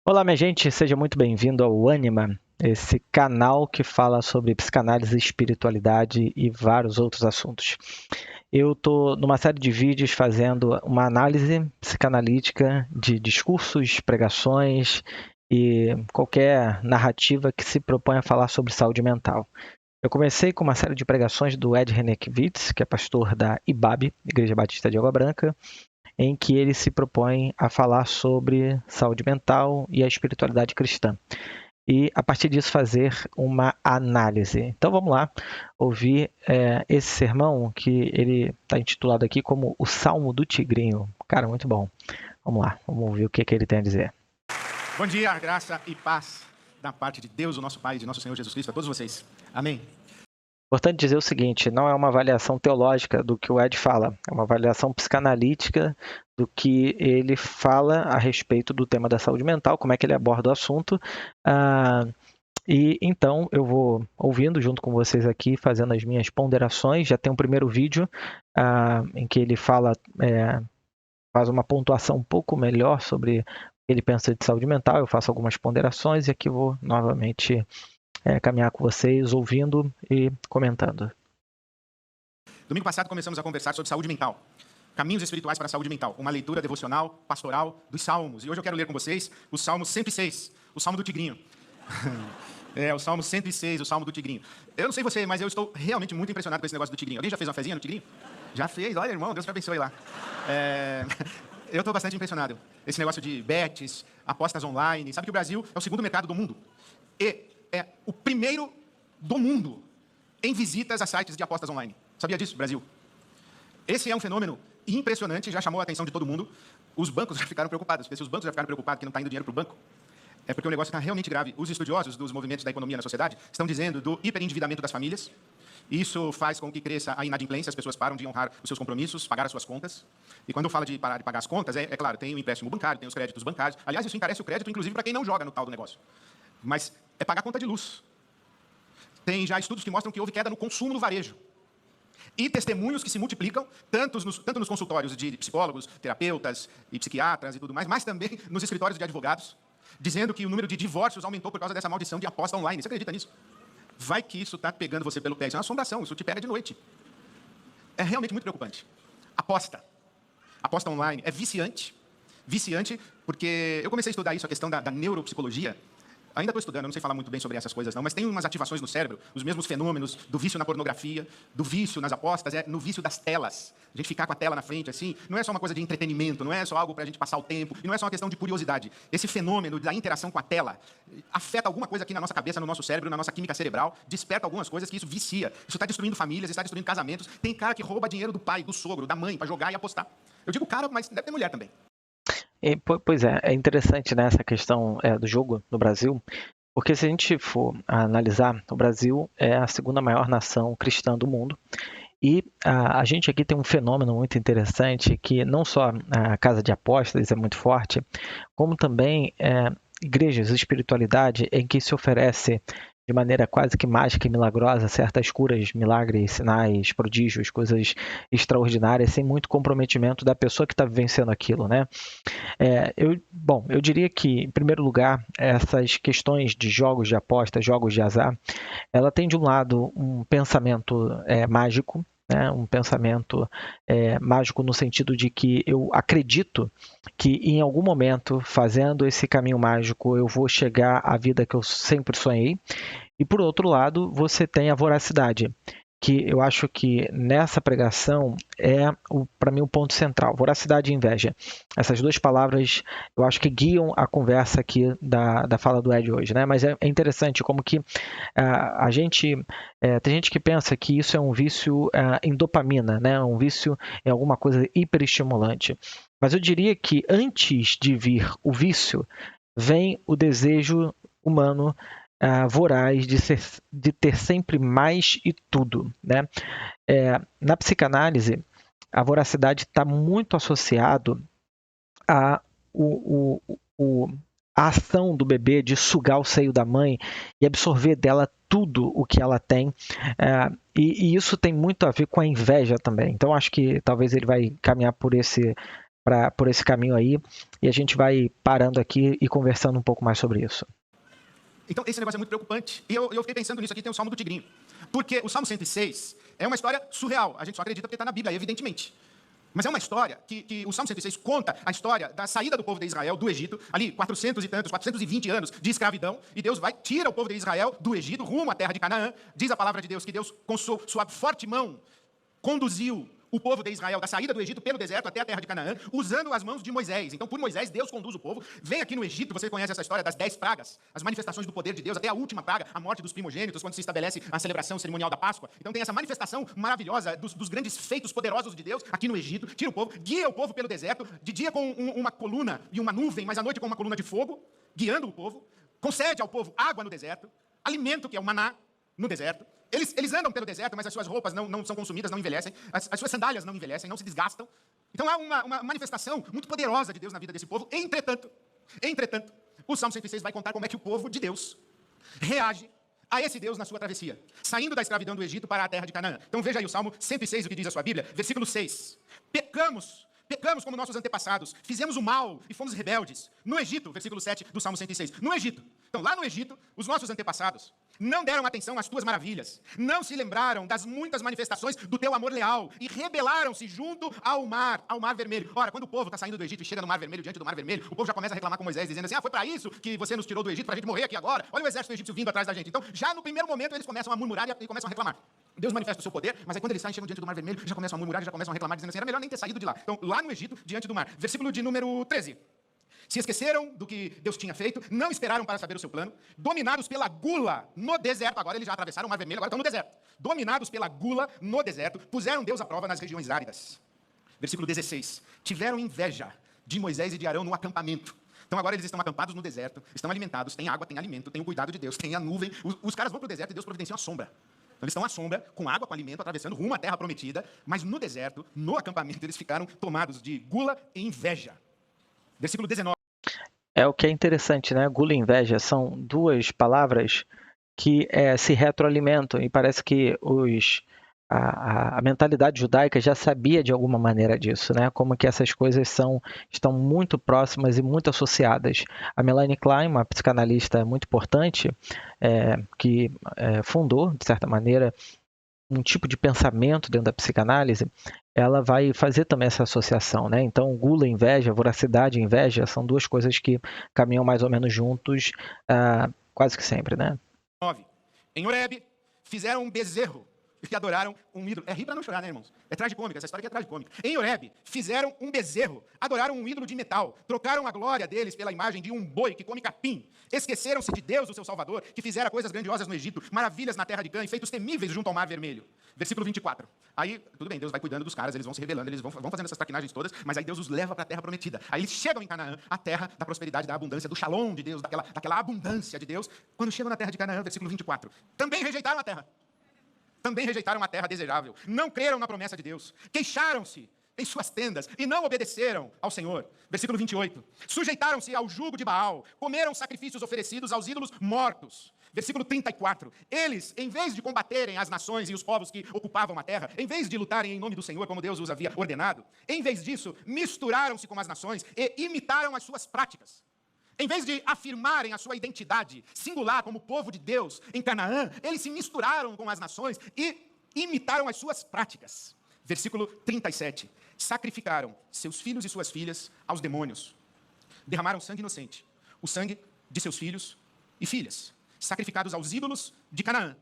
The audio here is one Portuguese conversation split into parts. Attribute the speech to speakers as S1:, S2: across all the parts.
S1: Olá, minha gente, seja muito bem-vindo ao Anima, esse canal que fala sobre psicanálise, espiritualidade e vários outros assuntos. Eu estou numa série de vídeos fazendo uma análise psicanalítica de discursos, pregações e qualquer narrativa que se propõe a falar sobre saúde mental. Eu comecei com uma série de pregações do Ed Renekiewicz, que é pastor da IBAB, Igreja Batista de Água Branca, em que ele se propõe a falar sobre saúde mental e a espiritualidade cristã. E, a partir disso, fazer uma análise. Então, vamos lá ouvir esse sermão que ele está intitulado aqui como o Salmo do Tigrinho. Cara, muito bom. Vamos lá, vamos ouvir o que ele tem a dizer.
S2: Bom dia, graça e paz da parte de Deus, o nosso Pai e de nosso Senhor Jesus Cristo, a todos vocês. Amém.
S1: Importante dizer o seguinte, não é uma avaliação teológica do que o Ed fala, é uma avaliação psicanalítica do que ele fala a respeito do tema da saúde mental, como é que ele aborda o assunto. E então eu vou ouvindo junto com vocês aqui, fazendo as minhas ponderações. Já tem um primeiro vídeo em que ele faz uma pontuação um pouco melhor sobre o que ele pensa de saúde mental. Eu faço algumas ponderações e aqui vou novamente caminhar com vocês, ouvindo e comentando.
S2: Domingo passado começamos a conversar sobre saúde mental. Caminhos espirituais para a saúde mental. Uma leitura devocional, pastoral dos Salmos. E hoje eu quero ler com vocês o Salmo 106, o Salmo do Tigrinho. O Salmo 106, o Salmo do Tigrinho. Eu não sei você, mas eu estou realmente muito impressionado com esse negócio do Tigrinho. Alguém já fez uma fezinha no Tigrinho? Já fez? Olha, irmão, Deus te abençoe lá. Eu estou bastante impressionado. Esse negócio de bets, apostas online. Sabe que o Brasil é o segundo mercado do mundo. E é o primeiro do mundo em visitas a sites de apostas online. Sabia disso, Brasil? Esse é um fenômeno impressionante, já chamou a atenção de todo mundo. Os bancos já ficaram preocupados. Se os bancos já ficaram preocupados que não está indo dinheiro para o banco, é porque o negócio está realmente grave. Os estudiosos dos movimentos da economia na sociedade estão dizendo do hiperendividamento das famílias. Isso faz com que cresça a inadimplência, as pessoas param de honrar os seus compromissos, pagar as suas contas. E quando fala de parar de pagar as contas, é claro, tem o empréstimo bancário, tem os créditos bancários. Aliás, isso encarece o crédito, inclusive, para quem não joga no tal do negócio. Mas é pagar a conta de luz. Tem já estudos que mostram que houve queda no consumo no varejo. E testemunhos que se multiplicam, tanto nos consultórios de psicólogos, terapeutas e psiquiatras e tudo mais, mas também nos escritórios de advogados, dizendo que o número de divórcios aumentou por causa dessa maldição de aposta online. Você acredita nisso? Vai que isso está pegando você pelo pé. Isso é uma assombração, isso te pega de noite. É realmente muito preocupante. Aposta. Aposta online é viciante. Viciante porque eu comecei a estudar isso, a questão da neuropsicologia. Ainda estou estudando, eu não sei falar muito bem sobre essas coisas não, mas tem umas ativações no cérebro, os mesmos fenômenos do vício na pornografia, do vício nas apostas, no vício das telas. A gente ficar com a tela na frente assim, não é só uma coisa de entretenimento, não é só algo para a gente passar o tempo, e não é só uma questão de curiosidade. Esse fenômeno da interação com a tela afeta alguma coisa aqui na nossa cabeça, no nosso cérebro, na nossa química cerebral, desperta algumas coisas que isso vicia. Isso está destruindo famílias, está destruindo casamentos. Tem cara que rouba dinheiro do pai, do sogro, da mãe, para jogar e apostar. Eu digo cara, mas deve ter mulher também.
S1: Pois é interessante, né, essa questão do jogo no Brasil, porque se a gente for analisar, o Brasil é a segunda maior nação cristã do mundo. E a gente aqui tem um fenômeno muito interessante que não só a casa de apostas é muito forte, como também igrejas, espiritualidade em que se oferece de maneira quase que mágica e milagrosa certas curas, milagres, sinais, prodígios, coisas extraordinárias, sem muito comprometimento da pessoa que está vivenciando aquilo, né? Eu diria que, em primeiro lugar, essas questões de jogos de aposta, jogos de azar, ela tem de um lado um pensamento mágico, né? Um pensamento mágico no sentido de que eu acredito que em algum momento, fazendo esse caminho mágico, eu vou chegar à vida que eu sempre sonhei. E por outro lado, você tem a voracidade, que eu acho que nessa pregação é, para mim, o ponto central. Voracidade e inveja. Essas duas palavras eu acho que guiam a conversa aqui da fala do Ed hoje, né? Mas é interessante como que a gente tem gente que pensa que isso é um vício em dopamina, né? Um vício em alguma coisa hiperestimulante. Mas eu diria que antes de vir o vício, vem o desejo humano voraz de ter sempre mais e tudo, né? Na psicanálise, a voracidade está muito associado a a ação do bebê de sugar o seio da mãe e absorver dela tudo o que ela tem. E isso tem muito a ver com a inveja também. Então, acho que talvez ele vai caminhar por esse por esse caminho aí, e a gente vai parando aqui e conversando um pouco mais sobre isso.
S2: Então, esse negócio é muito preocupante. E eu fiquei pensando nisso. Aqui tem o Salmo do Tigrinho. Porque o Salmo 106 é uma história surreal. A gente só acredita porque está na Bíblia, evidentemente. Mas é uma história que o Salmo 106 conta a história da saída do povo de Israel do Egito, ali 420 anos de escravidão, e Deus tira o povo de Israel do Egito, rumo à terra de Canaã. Diz a palavra de Deus que Deus, com sua forte mão, conduziu o povo de Israel da saída do Egito pelo deserto até a terra de Canaã, usando as mãos de Moisés. Então, por Moisés, Deus conduz o povo. Vem aqui no Egito, você conhece essa história das 10 pragas, as manifestações do poder de Deus, até a última praga, a morte dos primogênitos, quando se estabelece a celebração cerimonial da Páscoa. Então, tem essa manifestação maravilhosa dos grandes feitos poderosos de Deus aqui no Egito. Tira o povo, guia o povo pelo deserto, de dia com uma coluna e uma nuvem, mas à noite com uma coluna de fogo, guiando o povo. Concede ao povo água no deserto, alimento, que é o maná, no deserto. Eles andam pelo deserto, mas as suas roupas não são consumidas, não envelhecem. As suas sandálias não envelhecem, não se desgastam. Então há uma manifestação muito poderosa de Deus na vida desse povo. Entretanto, o Salmo 106 vai contar como é que o povo de Deus reage a esse Deus na sua travessia, saindo da escravidão do Egito para a terra de Canaã. Então veja aí o Salmo 106, o que diz a sua Bíblia, versículo 6. Pecamos como nossos antepassados, fizemos o mal e fomos rebeldes. No Egito, versículo 7 do Salmo 106, no Egito. Então lá no Egito, os nossos antepassados não deram atenção às tuas maravilhas, não se lembraram das muitas manifestações do teu amor leal e rebelaram-se junto ao mar vermelho. Ora, quando o povo está saindo do Egito e chega no mar vermelho, diante do mar vermelho, o povo já começa a reclamar com Moisés, dizendo assim, foi para isso que você nos tirou do Egito, para a gente morrer aqui agora? Olha o exército egípcio vindo atrás da gente. Então, já no primeiro momento, eles começam a murmurar e começam a reclamar. Deus manifesta o seu poder, mas aí quando eles saem, chegam diante do mar vermelho, já começam a murmurar, já começam a reclamar, dizendo assim, era melhor nem ter saído de lá. Então, lá no Egito, diante do mar. Versículo de número 13. Se esqueceram do que Deus tinha feito, não esperaram para saber o seu plano, dominados pela gula no deserto, agora eles já atravessaram o mar vermelho, agora estão no deserto. Dominados pela gula no deserto, puseram Deus à prova nas regiões áridas. Versículo 16. Tiveram inveja de Moisés e de Arão no acampamento. Então agora eles estão acampados no deserto, estão alimentados, tem água, tem alimento, tem o cuidado de Deus, tem a nuvem. Os caras vão para o deserto e Deus providencia uma sombra. Então eles estão à sombra, com água, com alimento, atravessando rumo à terra prometida, mas no deserto, no acampamento, eles ficaram tomados de gula e inveja. Versículo 19.
S1: É o que é interessante, né? Gula e inveja são duas palavras que se retroalimentam e parece que a mentalidade judaica já sabia de alguma maneira disso, né? Como que essas coisas estão muito próximas e muito associadas. A Melanie Klein, uma psicanalista muito importante, que fundou, de certa maneira, um tipo de pensamento dentro da psicanálise, ela vai fazer também essa associação, né? Então, gula e inveja, voracidade e inveja são duas coisas que caminham mais ou menos juntos, quase que sempre, né?
S2: 9. Em Horebe, fizeram um bezerro que adoraram um ídolo. É rir para não chorar, né, irmãos? É tragicômica, essa história aqui é tragicômica. Em Horebe, fizeram um bezerro, adoraram um ídolo de metal, trocaram a glória deles pela imagem de um boi que come capim. Esqueceram-se de Deus, o seu Salvador, que fizera coisas grandiosas no Egito, maravilhas na terra de Cã e feitos temíveis junto ao mar vermelho. Versículo 24. Aí, tudo bem, Deus vai cuidando dos caras, eles vão se rebelando, eles vão fazendo essas traquinagens todas, mas aí Deus os leva para a terra prometida. Aí eles chegam em Canaã, a terra da prosperidade, da abundância, do shalom de Deus, daquela abundância de Deus. Quando chegam na terra de Canaã, versículo 24, também rejeitaram a terra. Também rejeitaram a terra desejável. Não creram na promessa de Deus. Queixaram-se em suas tendas e não obedeceram ao Senhor. Versículo 28. Sujeitaram-se ao jugo de Baal. Comeram sacrifícios oferecidos aos ídolos mortos. Versículo 34. Eles, em vez de combaterem as nações e os povos que ocupavam a terra, em vez de lutarem em nome do Senhor, como Deus os havia ordenado, em vez disso, misturaram-se com as nações e imitaram as suas práticas. Em vez de afirmarem a sua identidade singular como povo de Deus em Canaã, eles se misturaram com as nações e imitaram as suas práticas. Versículo 37. Sacrificaram seus filhos e suas filhas aos demônios. Derramaram sangue inocente, o sangue de seus filhos e filhas, sacrificados aos ídolos de Canaã.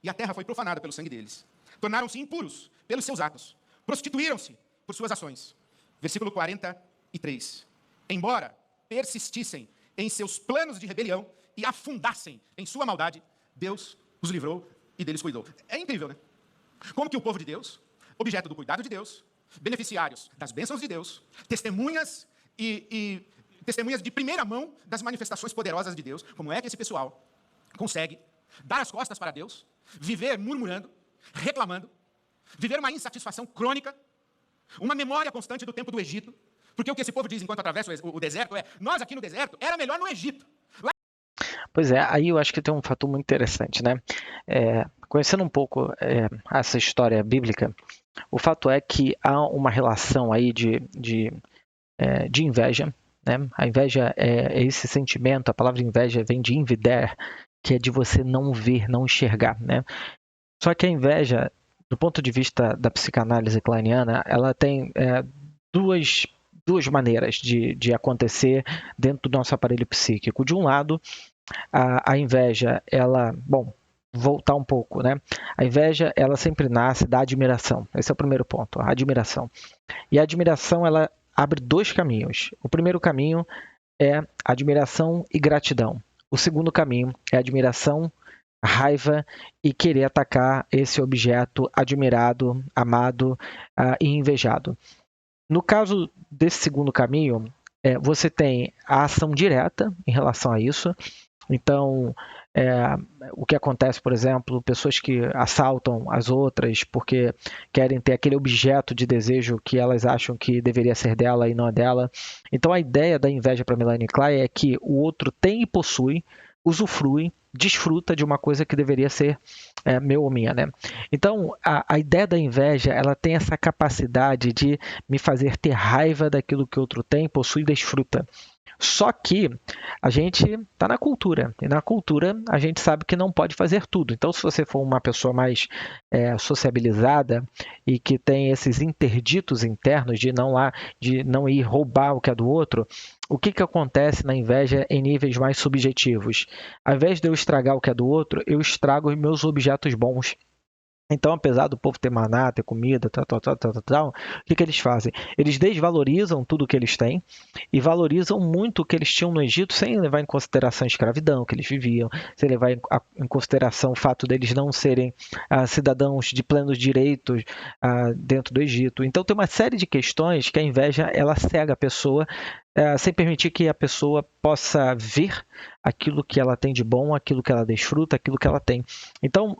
S2: E a terra foi profanada pelo sangue deles. Tornaram-se impuros pelos seus atos. Prostituíram-se por suas ações. Versículo 43. Embora persistissem em seus planos de rebelião e afundassem em sua maldade, Deus os livrou e deles cuidou. É incrível, né? Como que o povo de Deus, objeto do cuidado de Deus, beneficiários das bênçãos de Deus, testemunhas testemunhas de primeira mão das manifestações poderosas de Deus, como é que esse pessoal consegue dar as costas para Deus, viver murmurando, reclamando, viver uma insatisfação crônica, uma memória constante do tempo do Egito. Porque o que esse povo diz enquanto atravessa o deserto nós aqui no deserto, era melhor no Egito.
S1: Pois é, aí eu acho que tem um fator muito interessante, né? Conhecendo um pouco essa história bíblica, o fato é que há uma relação aí de de inveja, né? A inveja é esse sentimento, a palavra inveja vem de invider, que é de você não ver, não enxergar, né? Só que a inveja, do ponto de vista da psicanálise kleiniana, ela tem duas maneiras de acontecer dentro do nosso aparelho psíquico. De um lado, a inveja, ela, bom, voltar um pouco, né? A inveja, ela sempre nasce da admiração. Esse é o primeiro ponto, a admiração. E a admiração, ela abre dois caminhos. O primeiro caminho é admiração e gratidão. O segundo caminho é admiração, raiva e querer atacar esse objeto admirado, amado e invejado. No caso desse segundo caminho, você tem a ação direta em relação a isso. Então, o que acontece, por exemplo, pessoas que assaltam as outras porque querem ter aquele objeto de desejo que elas acham que deveria ser dela e não é dela. Então, a ideia da inveja para Melanie Klein é que o outro tem e possui, usufrui, desfruta de uma coisa que deveria ser meu ou minha, né? Então, a ideia da inveja, ela tem essa capacidade de me fazer ter raiva daquilo que o outro tem, possui e desfruta. Só que a gente está na cultura, e na cultura a gente sabe que não pode fazer tudo. Então, se você for uma pessoa mais sociabilizada e que tem esses interditos internos de não ir roubar o que é do outro, o que acontece na inveja em níveis mais subjetivos? Ao invés de eu estragar o que é do outro, eu estrago os meus objetos bons. Então, apesar do povo ter maná, ter comida, o que eles fazem? Eles desvalorizam tudo que eles têm e valorizam muito o que eles tinham no Egito sem levar em consideração a escravidão que eles viviam, sem levar em consideração o fato deles não serem cidadãos de plenos direitos dentro do Egito. Então, tem uma série de questões que a inveja ela cega a pessoa sem permitir que a pessoa possa ver aquilo que ela tem de bom, aquilo que ela desfruta, aquilo que ela tem. Então,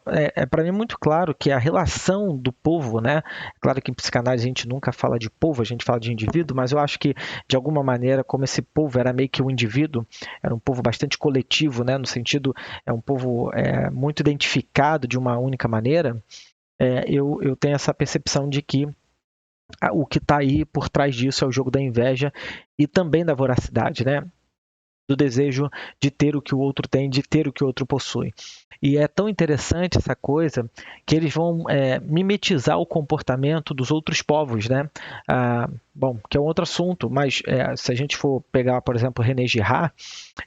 S1: para mim é muito claro que a relação do povo, né? Claro que em psicanálise a gente nunca fala de povo, a gente fala de indivíduo, mas eu acho que, de alguma maneira, como esse povo era meio que um indivíduo, era um povo bastante coletivo, né? No sentido, é um povo muito identificado de uma única maneira, eu tenho essa percepção de que o que está aí por trás disso é o jogo da inveja e também da voracidade, né? Do desejo de ter o que o outro tem, de ter o que o outro possui. E é tão interessante essa coisa que eles vão mimetizar o comportamento dos outros povos, né? Bom, que é um outro assunto, mas se a gente for pegar, por exemplo, René Girard,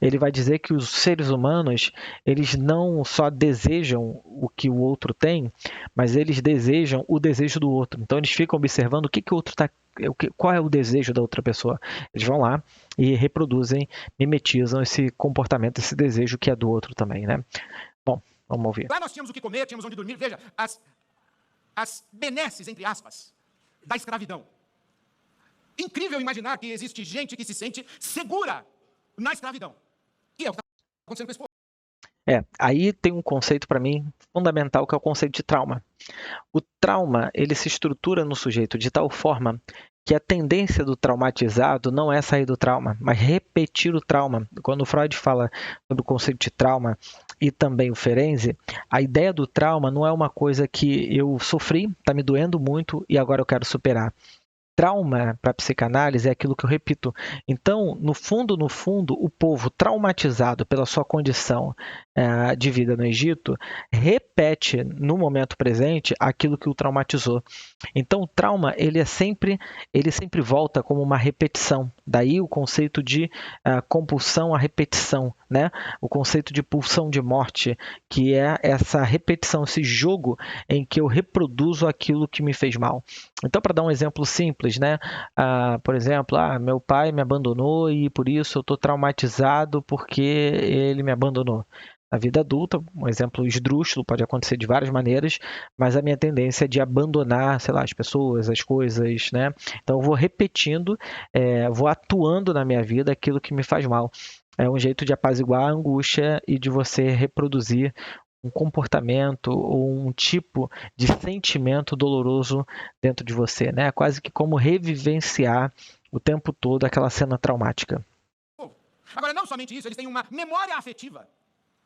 S1: ele vai dizer que os seres humanos, eles não só desejam o que o outro tem, mas eles desejam o desejo do outro. Então eles ficam observando o que o outro está, qual é o desejo da outra pessoa. Eles vão lá e reproduzem, mimetizam esse comportamento, esse desejo que é do outro também, né? Bom, vamos ouvir.
S2: Lá nós tínhamos o que comer, tínhamos onde dormir. Veja, as benesses, entre aspas, da escravidão. Incrível imaginar que existe gente que se sente segura na escravidão. E é o que está acontecendo com esse povo.
S1: Aí tem um conceito para mim fundamental que é o conceito de trauma. O trauma, ele se estrutura no sujeito de tal forma que a tendência do traumatizado não é sair do trauma, mas repetir o trauma. Quando o Freud fala sobre o conceito de trauma e também o Ferenczi, a ideia do trauma não é uma coisa que eu sofri, está me doendo muito e agora eu quero superar. Trauma para a psicanálise é aquilo que eu repito. Então, no fundo, o povo traumatizado pela sua condição de vida no Egito repete no momento presente aquilo que o traumatizou. Então, o trauma ele sempre volta como uma repetição. Daí o conceito de compulsão à repetição, né? O conceito de pulsão de morte, que é essa repetição, esse jogo em que eu reproduzo aquilo que me fez mal. Então, para dar um exemplo simples, né? Por exemplo, meu pai me abandonou e por isso eu estou traumatizado porque ele me abandonou. Na vida adulta, um exemplo esdrúxulo, pode acontecer de várias maneiras, mas a minha tendência é de abandonar, sei lá, as pessoas, as coisas, né? Então eu vou repetindo, vou atuando na minha vida aquilo que me faz mal. É um jeito de apaziguar a angústia e de você reproduzir um comportamento ou um tipo de sentimento doloroso dentro de você, né? Quase que como revivenciar o tempo todo aquela cena traumática.
S2: Agora, não somente isso, eles têm uma memória afetiva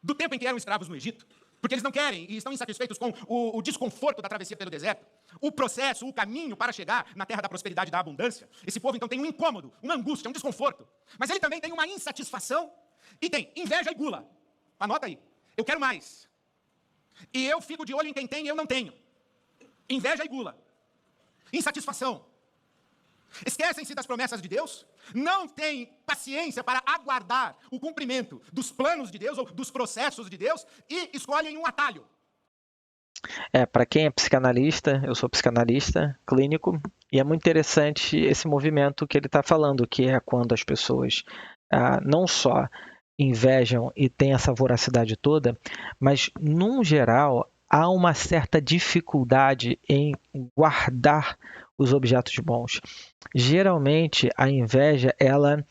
S2: do tempo em que eram escravos no Egito. Porque eles não querem e estão insatisfeitos com o desconforto da travessia pelo deserto, o processo, o caminho para chegar na terra da prosperidade e da abundância. Esse povo, então, tem um incômodo, uma angústia, um desconforto. Mas ele também tem uma insatisfação e tem inveja e gula. Anota aí. Eu quero mais. E eu fico de olho em quem tem e eu não tenho. Inveja e gula. Insatisfação. Esquecem-se das promessas de Deus, não têm paciência para aguardar o cumprimento dos planos de Deus ou dos processos de Deus e escolhem um atalho.
S1: Para quem é psicanalista, eu sou psicanalista clínico, e é muito interessante esse movimento que ele está falando, que é quando as pessoas não só invejam e têm essa voracidade toda, mas, num geral, há uma certa dificuldade em guardar os objetos bons. Geralmente, a inveja, ela,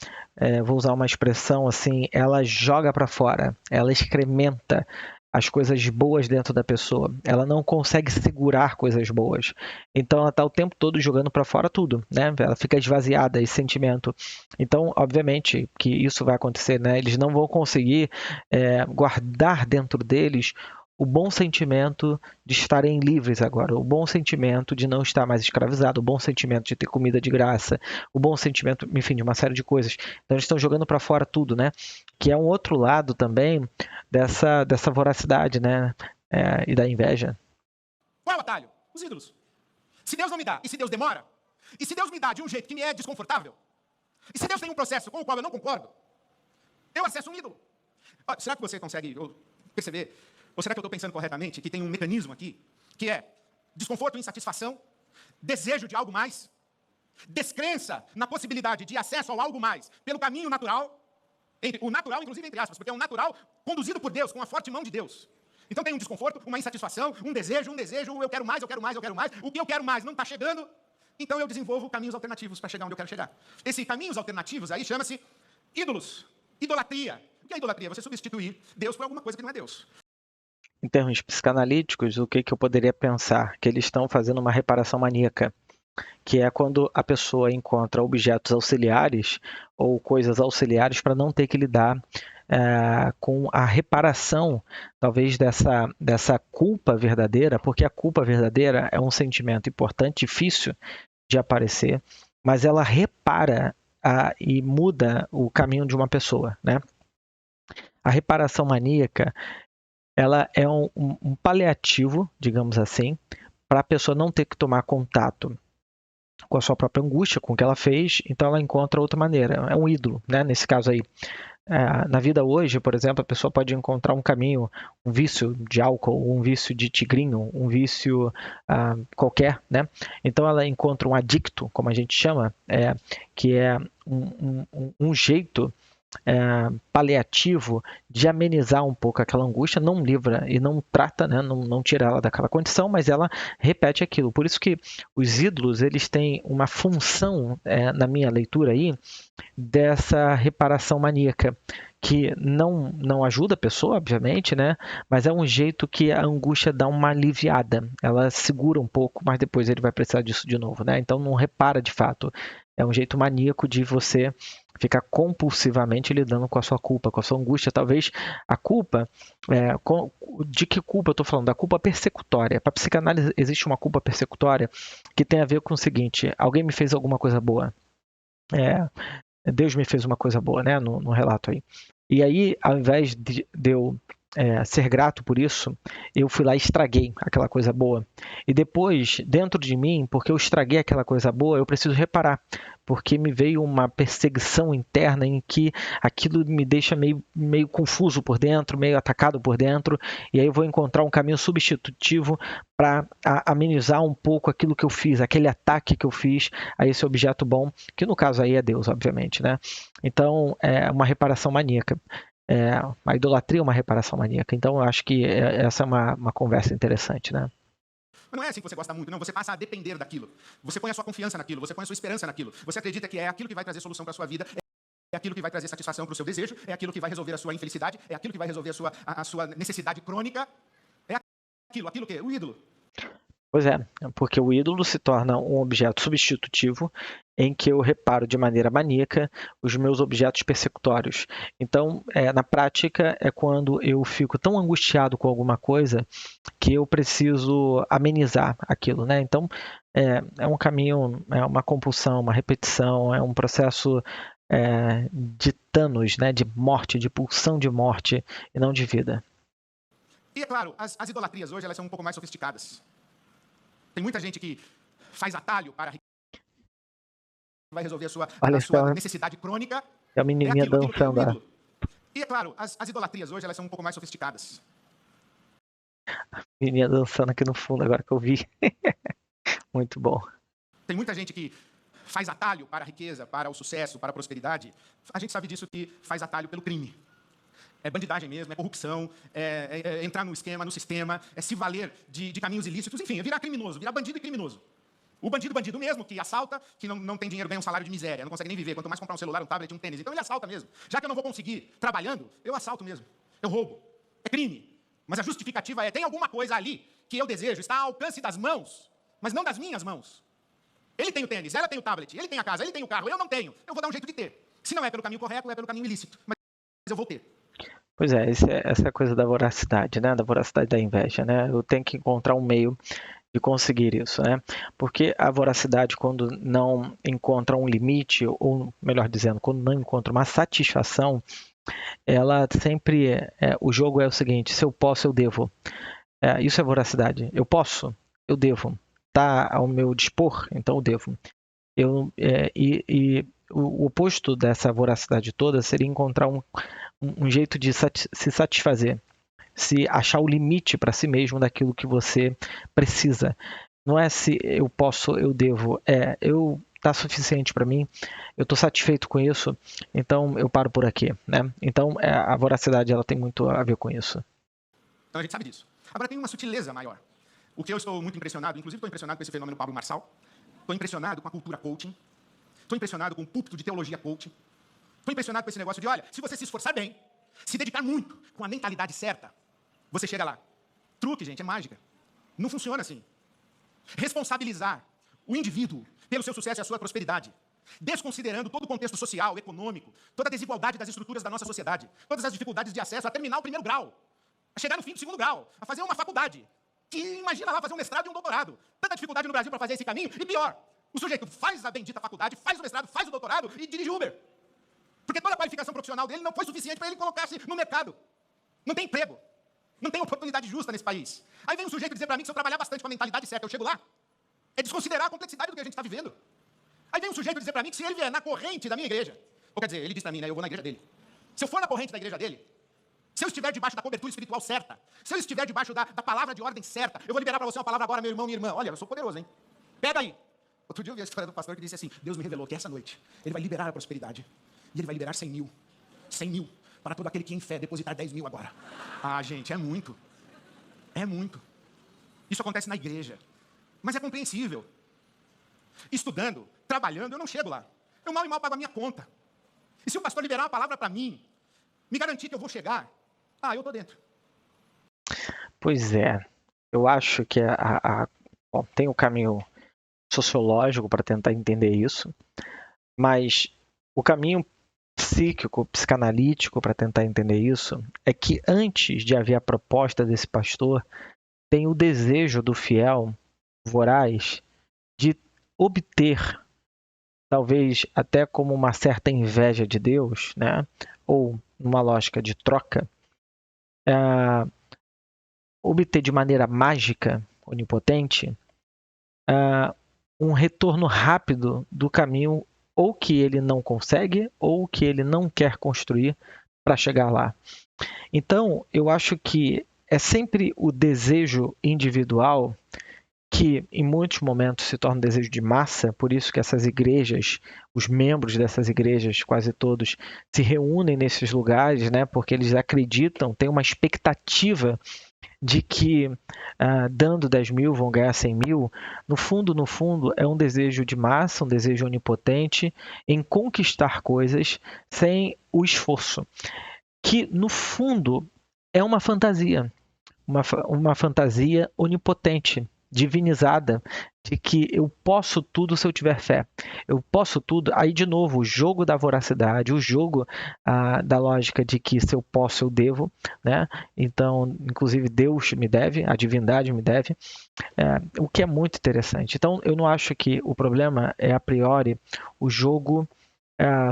S1: vou usar uma expressão assim, ela joga para fora, ela excrementa as coisas boas dentro da pessoa. Ela não consegue segurar coisas boas. Então, ela está o tempo todo jogando para fora tudo, né? Ela fica esvaziada, esse sentimento. Então, obviamente que isso vai acontecer, né? Eles não vão conseguir guardar dentro deles o bom sentimento de estarem livres agora, o bom sentimento de não estar mais escravizado, o bom sentimento de ter comida de graça, o bom sentimento, enfim, de uma série de coisas. Então, eles estão jogando para fora tudo, né? Que é um outro lado também dessa voracidade, né? E da inveja.
S2: Qual é o atalho? Os ídolos. Se Deus não me dá, e se Deus demora, e se Deus me dá de um jeito que me é desconfortável, e se Deus tem um processo com o qual eu não concordo, eu acesso um ídolo. Será que você consegue perceber, ou será que eu estou pensando corretamente, que tem um mecanismo aqui, que é desconforto, insatisfação, desejo de algo mais, descrença na possibilidade de acesso ao algo mais pelo caminho natural, o natural, inclusive, entre aspas, porque é um natural conduzido por Deus, com a forte mão de Deus. Então tem um desconforto, uma insatisfação, um desejo, eu quero mais, eu quero mais, eu quero mais. O que eu quero mais não está chegando, então eu desenvolvo caminhos alternativos para chegar onde eu quero chegar. Esses caminhos alternativos aí chama-se ídolos, idolatria. O que é idolatria? Você substituir Deus por alguma coisa que não é Deus.
S1: Em termos psicanalíticos, o que eu poderia pensar? Que eles estão fazendo uma reparação maníaca, que é quando a pessoa encontra objetos auxiliares ou coisas auxiliares para não ter que lidar com a reparação, talvez, dessa culpa verdadeira, porque a culpa verdadeira é um sentimento importante, difícil de aparecer, mas ela repara e muda o caminho de uma pessoa, né? A reparação maníaca, ela é um paliativo, digamos assim, para a pessoa não ter que tomar contato com a sua própria angústia, com o que ela fez, então ela encontra outra maneira. É um ídolo, né? Nesse caso aí. Na vida hoje, por exemplo, a pessoa pode encontrar um caminho, um vício de álcool, um vício de tigrinho, um vício qualquer, né? Então ela encontra um adicto, como a gente chama, que é um jeito paliativo de amenizar um pouco aquela angústia, não livra e não trata, né? não tira ela daquela condição, mas ela repete aquilo. Por isso que os ídolos, eles têm uma função, na minha leitura aí, dessa reparação maníaca, que não ajuda a pessoa, obviamente, né? Mas é um jeito que a angústia dá uma aliviada. Ela segura um pouco, mas depois ele vai precisar disso de novo, né? Então não repara de fato. É um jeito maníaco de você ficar compulsivamente lidando com a sua culpa, com a sua angústia. Talvez a culpa, de que culpa eu estou falando? Da culpa persecutória. Para a psicanálise existe uma culpa persecutória que tem a ver com o seguinte: alguém me fez alguma coisa boa. Deus me fez uma coisa boa, né? No relato aí. E aí, ao invés de eu ser grato por isso, eu fui lá e estraguei aquela coisa boa. E depois, dentro de mim, porque eu estraguei aquela coisa boa, eu preciso reparar, porque me veio uma perseguição interna em que aquilo me deixa meio confuso por dentro, meio atacado por dentro, e aí eu vou encontrar um caminho substitutivo para amenizar um pouco aquilo que eu fiz, aquele ataque que eu fiz a esse objeto bom, que no caso aí é Deus, obviamente, né? Então, é uma reparação maníaca. A idolatria é uma reparação maníaca. Então, eu acho que essa é uma conversa interessante, né?
S2: Mas não é assim que você gosta muito, não. Você passa a depender daquilo. Você põe a sua confiança naquilo, você põe a sua esperança naquilo. Você acredita que é aquilo que vai trazer solução para a sua vida, é aquilo que vai trazer satisfação para o seu desejo, é aquilo que vai resolver a sua infelicidade, é aquilo que vai resolver a sua necessidade crônica. É aquilo que? O ídolo.
S1: Pois é, porque o ídolo se torna um objeto substitutivo em que eu reparo de maneira maníaca os meus objetos persecutórios. Então, na prática, é quando eu fico tão angustiado com alguma coisa que eu preciso amenizar aquilo, né? Então, é um caminho, é uma compulsão, uma repetição, é um processo de thanos, né? De morte, de pulsão de morte e não de vida.
S2: E é claro, as idolatrias hoje elas são um pouco mais sofisticadas. Tem muita gente que faz atalho para vai resolver a
S1: Olha
S2: sua
S1: só,
S2: necessidade crônica.
S1: é a
S2: É
S1: menininha
S2: aquilo que é o
S1: dançando,
S2: ídolo. E é claro, as idolatrias hoje elas são um pouco mais sofisticadas.
S1: menininha dançando aqui no fundo agora que eu vi. Muito bom.
S2: Tem muita gente que faz atalho para a riqueza, para o sucesso, para a prosperidade. A gente sabe disso que faz atalho pelo crime. É bandidagem mesmo, é corrupção, é entrar no esquema, no sistema, é se valer de caminhos ilícitos, enfim, é virar criminoso, virar bandido e criminoso. O bandido mesmo, que assalta, que não tem dinheiro, ganha um salário de miséria, não consegue nem viver, quanto mais comprar um celular, um tablet, um tênis. Então ele assalta mesmo. Já que eu não vou conseguir trabalhando, eu assalto mesmo. Eu roubo. É crime. Mas a justificativa tem alguma coisa ali que eu desejo, está ao alcance das mãos, mas não das minhas mãos. Ele tem o tênis, ela tem o tablet, ele tem a casa, ele tem o carro, eu não tenho. Eu vou dar um jeito de ter. Se não é pelo caminho correto, é pelo caminho ilícito. Mas eu vou ter.
S1: Pois é, essa coisa da voracidade, né? Da voracidade da inveja, né? Eu tenho que encontrar um meio de conseguir isso, né? Porque a voracidade, quando não encontra um limite, ou melhor dizendo, quando não encontra uma satisfação, ela sempre. O jogo é o seguinte: se eu posso, eu devo. Isso é voracidade. Eu posso, eu devo. Está ao meu dispor, então eu devo. E o oposto dessa voracidade toda seria encontrar um jeito de se satisfazer, se achar o limite para si mesmo daquilo que você precisa. Não é se eu posso, eu devo, eu tá suficiente para mim, eu estou satisfeito com isso, então eu paro por aqui, né? Então a voracidade ela tem muito a ver com isso.
S2: Então a gente sabe disso. Agora tem uma sutileza maior. O que eu estou muito impressionado, inclusive estou impressionado com esse fenômeno Pablo Marçal, estou impressionado com a cultura coaching, estou impressionado com o púlpito de teologia coaching, estou impressionado com esse negócio de, olha, se você se esforçar bem, se dedicar muito, com a mentalidade certa, você chega lá. Truque, gente, é mágica. Não funciona assim. Responsabilizar o indivíduo pelo seu sucesso e a sua prosperidade, desconsiderando todo o contexto social, econômico, toda a desigualdade das estruturas da nossa sociedade, todas as dificuldades de acesso a terminar o primeiro grau, a chegar no fim do segundo grau, a fazer uma faculdade, que imagina lá fazer um mestrado e um doutorado. Tanta dificuldade no Brasil para fazer esse caminho, e pior, o sujeito faz a bendita faculdade, faz o mestrado, faz o doutorado e dirige Uber. Porque toda a qualificação profissional dele não foi suficiente para ele colocar-se no mercado. Não tem emprego. Não tem oportunidade justa nesse país. Aí vem um sujeito dizer para mim que se eu trabalhar bastante com a mentalidade certa, eu chego lá. É desconsiderar a complexidade do que a gente está vivendo. Aí vem um sujeito dizer para mim que se ele vier na corrente da minha igreja, ou quer dizer, ele diz para mim, né, eu vou na igreja dele. Se eu for na corrente da igreja dele, se eu estiver debaixo da cobertura espiritual certa, se eu estiver debaixo da palavra de ordem certa, eu vou liberar para você uma palavra agora, meu irmão, minha irmã. Olha, eu sou poderoso, hein? Pega aí. Outro dia eu vi a história do pastor que disse assim, Deus me revelou que essa noite ele vai liberar a prosperidade. E ele vai liberar 100 mil. 100 mil. Para todo aquele que em fé depositar 10 mil agora. Ah, gente, é muito. É muito. Isso acontece na igreja. Mas é compreensível. Estudando, trabalhando, eu não chego lá. Eu mal e mal pago a minha conta. E se o pastor liberar uma palavra para mim, me garantir que eu vou chegar, eu estou dentro.
S1: Pois é. Eu acho que bom, tem o caminho sociológico para tentar entender isso, mas o caminho psíquico, psicanalítico para tentar entender isso é que antes de haver a proposta desse pastor, tem o desejo do fiel voraz de obter, talvez até como uma certa inveja de Deus, né? Ou numa lógica de troca, obter de maneira mágica, onipotente, um retorno rápido do caminho ou que ele não consegue ou que ele não quer construir para chegar lá. Então, eu acho que é sempre o desejo individual que em muitos momentos se torna um desejo de massa, por isso que essas igrejas, os membros dessas igrejas, quase todos, se reúnem nesses lugares, né, porque eles acreditam, têm uma expectativa de que dando 10 mil vão ganhar 100 mil, no fundo, é um desejo de massa, um desejo onipotente em conquistar coisas sem o esforço, que no fundo é uma fantasia onipotente, divinizada de que eu posso tudo se eu tiver fé. Eu posso tudo. Aí, de novo, o jogo da voracidade, o jogo da lógica de que se eu posso, eu devo, né? Então, inclusive, Deus me deve, a divindade me deve, o que é muito interessante. Então, eu não acho que o problema é, a priori, o jogo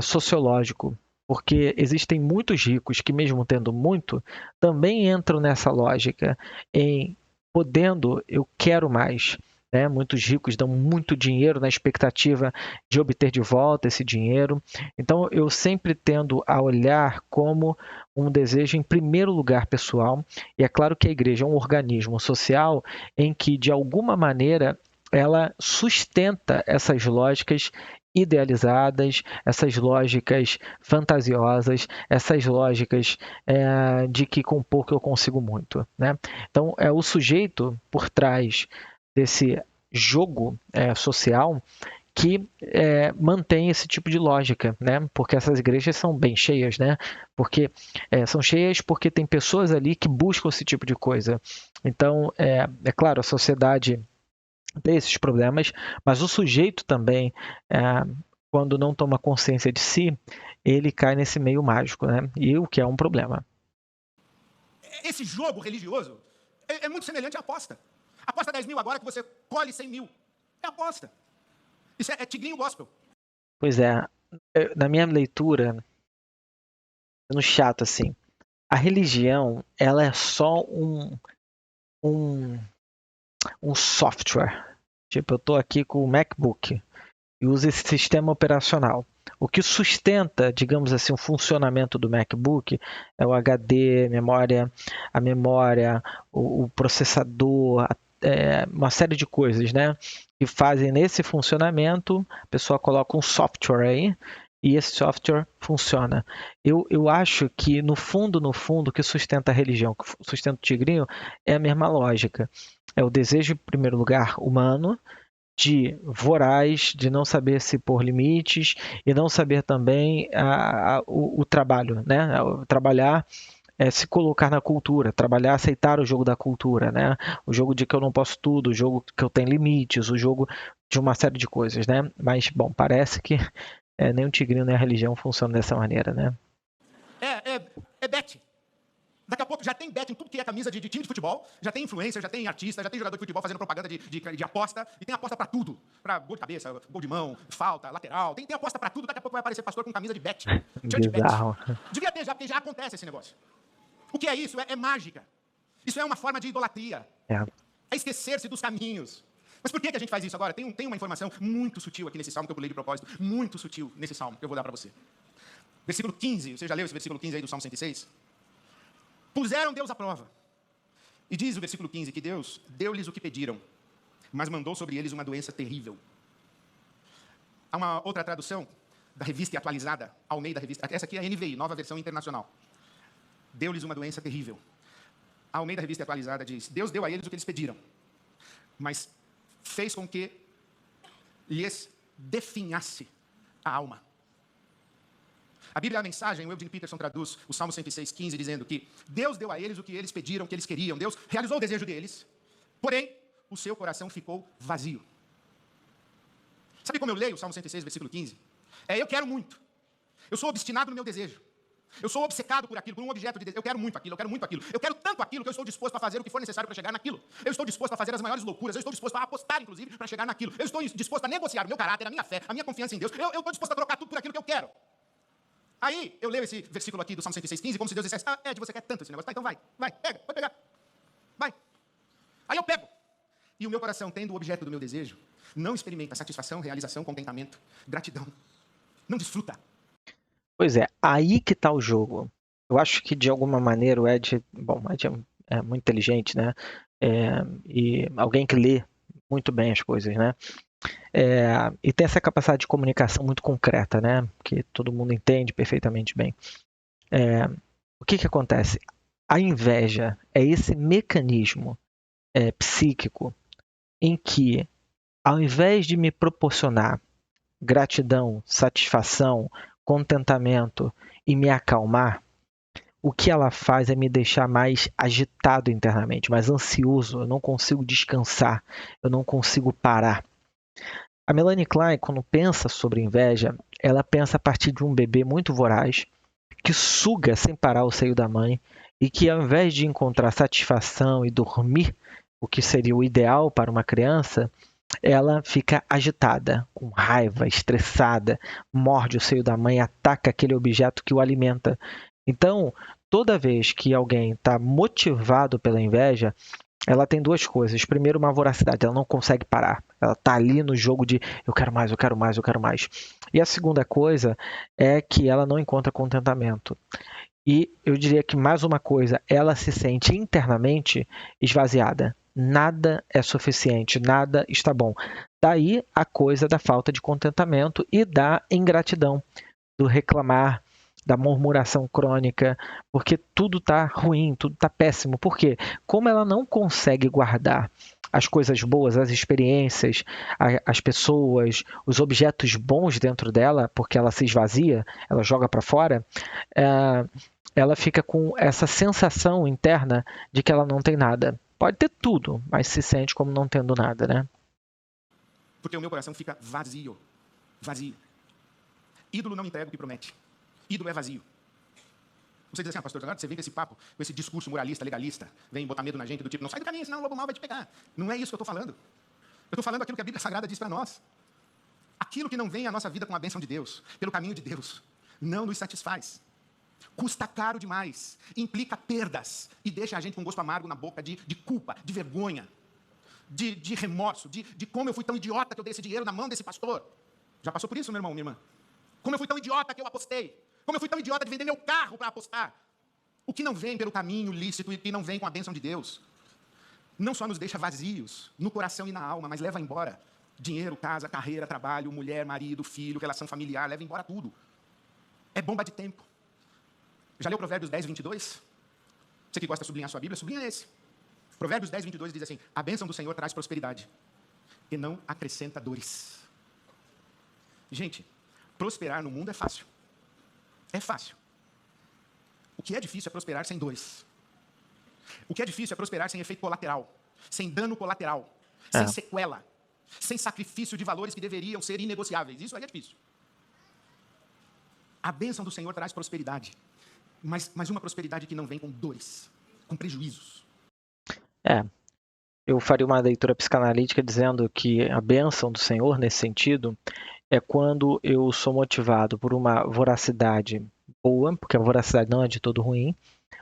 S1: sociológico, porque existem muitos ricos que, mesmo tendo muito, também entram nessa lógica em podendo, eu quero mais. Né? Muitos ricos dão muito dinheiro na expectativa de obter de volta esse dinheiro. Então, eu sempre tendo a olhar como um desejo, em primeiro lugar, pessoal. E é claro que a igreja é um organismo social em que, de alguma maneira, ela sustenta essas lógicas idealizadas, essas lógicas fantasiosas, essas lógicas de que com pouco eu consigo muito. Né? Então, é o sujeito por trás desse jogo social que mantém esse tipo de lógica, né? Porque essas igrejas são bem cheias, né? Porque são cheias porque tem pessoas ali que buscam esse tipo de coisa. Então, é claro, a sociedade tem esses problemas, mas o sujeito também, quando não toma consciência de si, ele cai nesse meio mágico, né? E o que é um problema.
S2: Esse jogo religioso é muito semelhante à aposta. Aposta 10 mil agora que você colhe 100 mil. É aposta. Isso é tigrinho gospel.
S1: Pois é, na minha leitura, no chato assim, a religião ela é só um software. Tipo, eu estou aqui com o MacBook e uso esse sistema operacional. O que sustenta, digamos assim, o funcionamento do MacBook é o HD, a memória, o processador, uma série de coisas, né? Que fazem nesse funcionamento, a pessoa coloca um software aí e esse software funciona. Eu acho que, no fundo, o que sustenta a religião, que sustenta o tigrinho, é a mesma lógica. É o desejo, em primeiro lugar, humano, de voraz, de não saber se pôr limites e não saber também o trabalho, né? Trabalhar se colocar na cultura, trabalhar, aceitar o jogo da cultura, né? O jogo de que eu não posso tudo, o jogo que eu tenho limites, o jogo de uma série de coisas, né? Mas, bom, parece que nem o tigrinho nem a religião funcionam dessa maneira, né?
S2: É bet. Daqui a pouco já tem bet em tudo que é camisa de time de futebol, já tem influencer, já tem artista, já tem jogador de futebol fazendo propaganda de aposta, e tem aposta pra tudo. Pra gol de cabeça, gol de mão, falta, lateral, tem aposta pra tudo, daqui a pouco vai aparecer pastor com camisa de bet. Church bet.
S1: Bizarro.
S2: Devia ter já, porque já acontece esse negócio. O que é isso? É mágica. Isso é uma forma de idolatria. É esquecer-se dos caminhos. Mas por que a gente faz isso agora? Tem uma informação muito sutil aqui nesse salmo que eu pulei de propósito, muito sutil nesse salmo, que eu vou dar pra você. Versículo 15, você já leu esse versículo 15 aí do Salmo 106? Puseram Deus à prova. E diz o versículo 15 que Deus deu-lhes o que pediram, mas mandou sobre eles uma doença terrível. Há uma outra tradução da revista atualizada, Almeida Revista. Essa aqui é a NVI, Nova Versão Internacional. Deu-lhes uma doença terrível. A Almeida Revista Atualizada diz: Deus deu a eles o que eles pediram, mas fez com que lhes definhasse a alma. A Bíblia, a mensagem, o Eugene Peterson traduz o Salmo 106:15, dizendo que Deus deu a eles o que eles pediram, o que eles queriam. Deus realizou o desejo deles, porém, o seu coração ficou vazio. Sabe como eu leio o Salmo 106, versículo 15? Eu quero muito. Eu sou obstinado no meu desejo. Eu sou obcecado por aquilo, por um objeto de desejo. Eu quero muito aquilo, eu quero muito aquilo. Eu quero tanto aquilo que eu estou disposto a fazer o que for necessário para chegar naquilo. Eu estou disposto a fazer as maiores loucuras. Eu estou disposto a apostar, inclusive, para chegar naquilo. Eu estou disposto a negociar o meu caráter, a minha fé, a minha confiança em Deus. Eu estou disposto a trocar tudo por aquilo que eu quero. Aí, eu leio esse versículo aqui do Salmo 106:15, como se Deus dissesse: Ed, você quer tanto esse negócio? Tá, então vai, pega, pode pegar. Vai. Aí eu pego. E o meu coração, tendo o objeto do meu desejo, não experimenta satisfação, realização, contentamento, gratidão. Não desfruta.
S1: Pois é, aí que está o jogo. Eu acho que, de alguma maneira, o Ed é muito inteligente, né? E alguém que lê muito bem as coisas, né? E tem essa capacidade de comunicação muito concreta, né? Que todo mundo entende perfeitamente bem. O que acontece? A inveja é esse mecanismo psíquico em que, ao invés de me proporcionar gratidão, satisfação, contentamento e me acalmar, o que ela faz é me deixar mais agitado internamente, mais ansioso. Eu não consigo descansar, eu não consigo parar. A Melanie Klein, quando pensa sobre inveja, ela pensa a partir de um bebê muito voraz, que suga sem parar o seio da mãe e que, ao invés de encontrar satisfação e dormir, o que seria o ideal para uma criança, ela fica agitada, com raiva, estressada, morde o seio da mãe, ataca aquele objeto que o alimenta. Então, toda vez que alguém está motivado pela inveja, ela tem duas coisas. Primeiro, uma voracidade, ela não consegue parar. Ela está ali no jogo de eu quero mais, eu quero mais, eu quero mais. E a segunda coisa é que ela não encontra contentamento. E eu diria que mais uma coisa, ela se sente internamente esvaziada. Nada é suficiente, nada está bom. Daí a coisa da falta de contentamento e da ingratidão, do reclamar, da murmuração crônica, porque tudo está ruim, tudo está péssimo. Por quê? Como ela não consegue guardar as coisas boas, as experiências, as pessoas, os objetos bons dentro dela, porque ela se esvazia, ela joga para fora, é, ela fica com essa sensação interna de que ela não tem nada. Pode ter tudo, mas se sente como não tendo nada, né?
S2: Porque o meu coração fica vazio. Vazio. Ídolo não entrega o que promete. Ídolo é vazio. Você diz assim, pastor, você vem com esse papo, com esse discurso moralista, legalista, vem botar medo na gente do tipo, não sai do caminho, senão o lobo mau vai te pegar. Não é isso que eu estou falando. Eu estou falando aquilo que a Bíblia Sagrada diz para nós. Aquilo que não vem à nossa vida com a bênção de Deus, pelo caminho de Deus, não nos satisfaz. Custa caro demais, implica perdas e deixa a gente com um gosto amargo na boca de culpa, de vergonha, de remorso, de como eu fui tão idiota que eu dei esse dinheiro na mão desse pastor. Já passou por isso, meu irmão, minha irmã? Como eu fui tão idiota que eu apostei. Como eu fui tão idiota de vender meu carro para apostar. O que não vem pelo caminho lícito e o que não vem com a bênção de Deus, não só nos deixa vazios, no coração e na alma, mas leva embora dinheiro, casa, carreira, trabalho, mulher, marido, filho, relação familiar, leva embora tudo. É bomba de tempo. Já leu Provérbios 10, 22? Você que gosta de sublinhar sua Bíblia, sublinha esse. Provérbios 10, 22 diz assim, a bênção do Senhor traz prosperidade e não acrescenta dores. Gente, prosperar no mundo é fácil. É fácil. O que é difícil é prosperar sem dores. O que é difícil é prosperar sem efeito colateral, sem dano colateral, sem sequela, sem sacrifício de valores que deveriam ser inegociáveis. Isso aí é difícil. A bênção do Senhor traz prosperidade, mas uma prosperidade que não vem com dores, com prejuízos.
S1: Eu faria uma leitura psicanalítica dizendo que a bênção do Senhor, nesse sentido, é quando eu sou motivado por uma voracidade boa, porque a voracidade não é de todo ruim,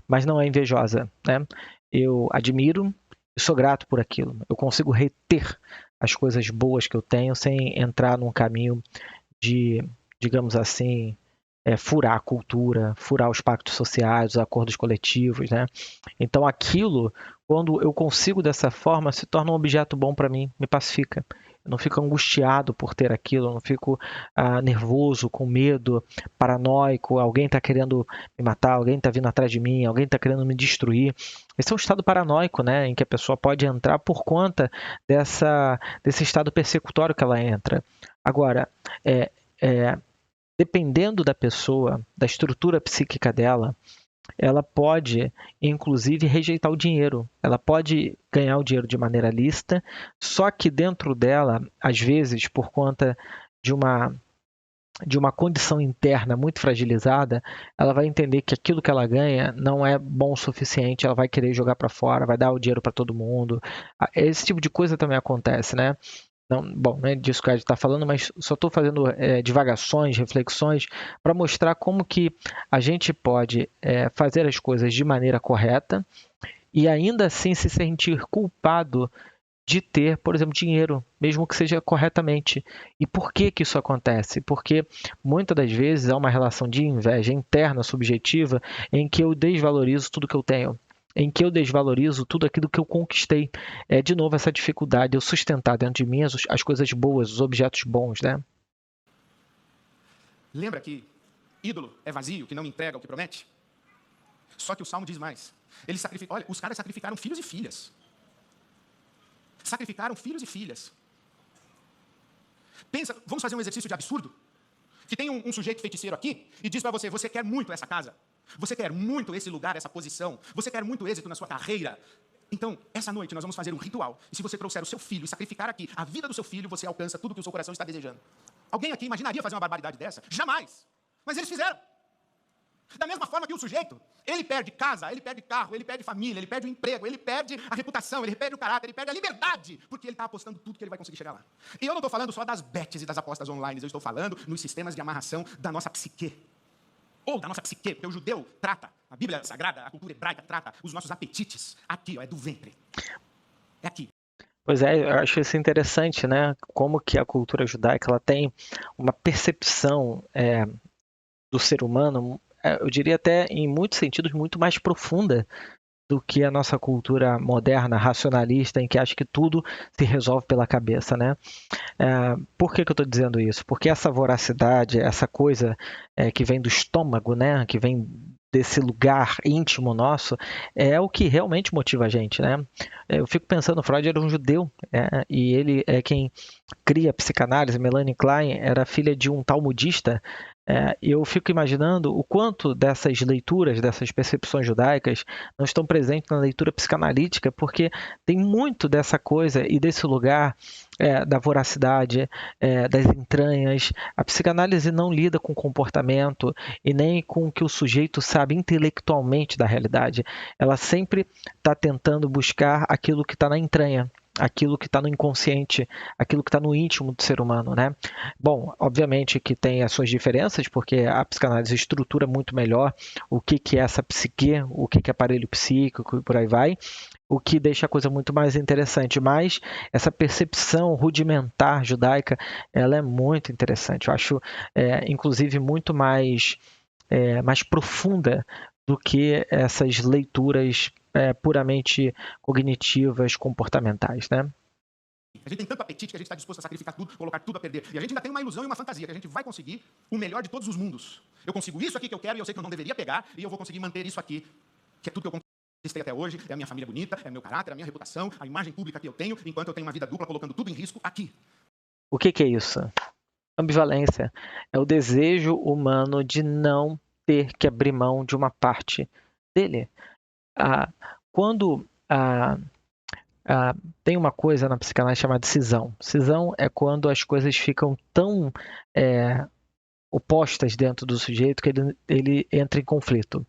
S1: mas não é invejosa, né? Eu admiro e sou grato por aquilo. Eu consigo reter as coisas boas que eu tenho sem entrar num caminho de, digamos assim, furar a cultura, furar os pactos sociais, os acordos coletivos, né? Então aquilo, quando eu consigo dessa forma, se torna um objeto bom para mim, me pacifica. Eu não fico angustiado por ter aquilo, eu não fico nervoso, com medo, paranoico, alguém está querendo me matar, alguém está vindo atrás de mim, alguém está querendo me destruir. Esse é um estado paranoico, né, em que a pessoa pode entrar por conta desse estado persecutório que ela entra. Agora, dependendo da pessoa, da estrutura psíquica dela, ela pode, inclusive, rejeitar o dinheiro. Ela pode ganhar o dinheiro de maneira lícita, só que dentro dela, às vezes, por conta de uma condição interna muito fragilizada, ela vai entender que aquilo que ela ganha não é bom o suficiente, ela vai querer jogar para fora, vai dar o dinheiro para todo mundo. Esse tipo de coisa também acontece, né? Não, bom, não é disso que a gente está falando, mas só estou fazendo divagações, reflexões, para mostrar como que a gente pode fazer as coisas de maneira correta e ainda assim se sentir culpado de ter, por exemplo, dinheiro, mesmo que seja corretamente. E por que que isso acontece? Porque muitas das vezes há uma relação de inveja interna, subjetiva, em que eu desvalorizo tudo que eu tenho, em que eu desvalorizo tudo aquilo que eu conquistei. É, de novo, essa dificuldade de eu sustentar dentro de mim as coisas boas, os objetos bons, né?
S2: Lembra que ídolo é vazio, que não entrega o que promete? Só que o Salmo diz mais. Olha, os caras sacrificaram filhos e filhas. Sacrificaram filhos e filhas. Pensa, vamos fazer um exercício de absurdo? Que tem um sujeito feiticeiro aqui e diz para você, você quer muito essa casa. Você quer muito esse lugar, essa posição? Você quer muito êxito na sua carreira? Então, essa noite nós vamos fazer um ritual. E se você trouxer o seu filho e sacrificar aqui a vida do seu filho, você alcança tudo que o seu coração está desejando. Alguém aqui imaginaria fazer uma barbaridade dessa? Jamais! Mas eles fizeram. Da mesma forma que o sujeito, ele perde casa, ele perde carro, ele perde família, ele perde o emprego, ele perde a reputação, ele perde o caráter, ele perde a liberdade, porque ele está apostando tudo que ele vai conseguir chegar lá. E eu não estou falando só das bets e das apostas online, eu estou falando nos sistemas de amarração da nossa psique. Ou da nossa psique, porque o judeu trata, a Bíblia Sagrada, a cultura hebraica trata os nossos apetites. Aqui, ó, é do ventre. É aqui.
S1: Pois é, eu acho isso interessante, né? Como que a cultura judaica ela tem uma percepção do ser humano, eu diria até em muitos sentidos, muito mais profunda do que a nossa cultura moderna, racionalista, em que acha que tudo se resolve pela cabeça, né? Por que eu estou dizendo isso? Porque essa voracidade, essa coisa que vem do estômago, né? Que vem desse lugar íntimo nosso, é o que realmente motiva a gente, né? Eu fico pensando, Freud era um judeu, e ele é quem cria a psicanálise. Melanie Klein era filha de um talmudista. Eu fico imaginando o quanto dessas leituras, dessas percepções judaicas não estão presentes na leitura psicanalítica, porque tem muito dessa coisa e desse lugar da voracidade, das entranhas. A psicanálise não lida com comportamento e nem com o que o sujeito sabe intelectualmente da realidade. Ela sempre está tentando buscar aquilo que está na entranha, aquilo que está no inconsciente, aquilo que está no íntimo do ser humano, né? Bom, obviamente que tem as suas diferenças, porque a psicanálise estrutura muito melhor o que é essa psique, o que é aparelho psíquico e por aí vai, o que deixa a coisa muito mais interessante. Mas essa percepção rudimentar judaica, ela é muito interessante. Eu acho, inclusive, muito mais profunda do que essas leituras puramente cognitivas, comportamentais, né?
S2: A gente tem tanto apetite que a gente está disposto a sacrificar tudo, colocar tudo a perder. E a gente ainda tem uma ilusão e uma fantasia, que a gente vai conseguir o melhor de todos os mundos. Eu consigo isso aqui que eu quero e eu sei que eu não deveria pegar, e eu vou conseguir manter isso aqui, que é tudo que eu conquistei até hoje, é a minha família bonita, é o meu caráter, a minha reputação, a imagem pública que eu tenho, enquanto eu tenho uma vida dupla colocando tudo em risco aqui.
S1: O que é isso? Ambivalência. É o desejo humano de não ter que abrir mão de uma parte dele. Quando tem uma coisa na psicanálise chamada cisão. Cisão é quando as coisas ficam tão opostas dentro do sujeito que ele entra em conflito.